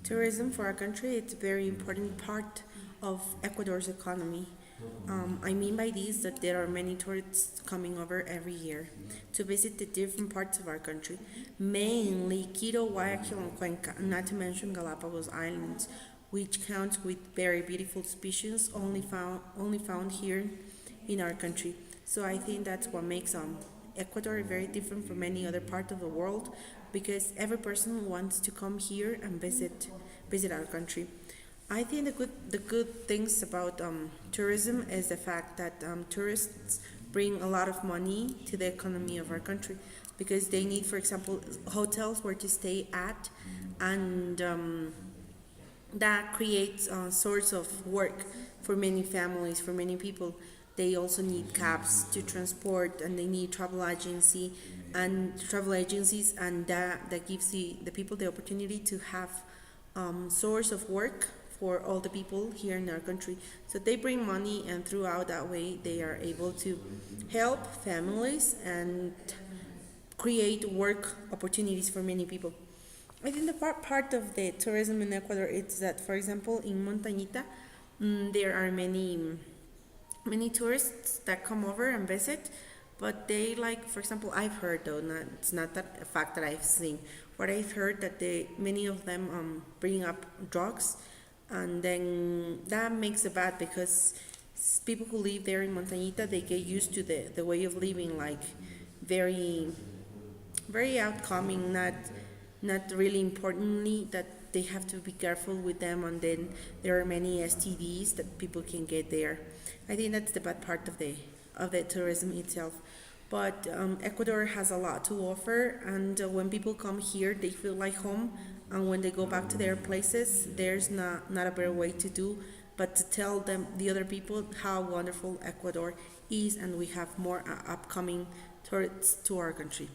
Tourism for our country, it's a very important part of Ecuador's economy. I mean by this that there are many tourists coming over every year to visit the different parts of our country, mainly Quito, Guayaquil, and Cuenca, not to mention Galapagos Islands, which counts with very beautiful species only found here in our country. So I think that's what makes Ecuador very different from any other part of the world, because every person wants to come here and visit our country. I think the good things about tourism is the fact that tourists bring a lot of money to the economy of our country, because they need, for example, hotels where to stay at, and that creates a source of work for many families, for many people. They also need cabs to transport, and they need travel agencies, and that gives the people the opportunity to have source of work for all the people here in our country. So they bring money, and throughout that way, they are able to help families and create work opportunities for many people. I think the part of the tourism in Ecuador is that, for example, in Montañita, there are many tourists that come over and visit, but they like, for example, I've heard though, not it's not that a fact that I've seen, but I've heard that many of them bring up drugs, and then that makes it bad, because people who live there in Montañita, they get used to the way of living, like very very outcoming, not really importantly that they have to be careful with them, and then there are many STDs that people can get there. I think that's the bad part of the tourism itself. But Ecuador has a lot to offer, and when people come here, they feel like home, and when they go back to their places, there's not a better way to do but to tell them, the other people, how wonderful Ecuador is, and we have more upcoming tourists to our country.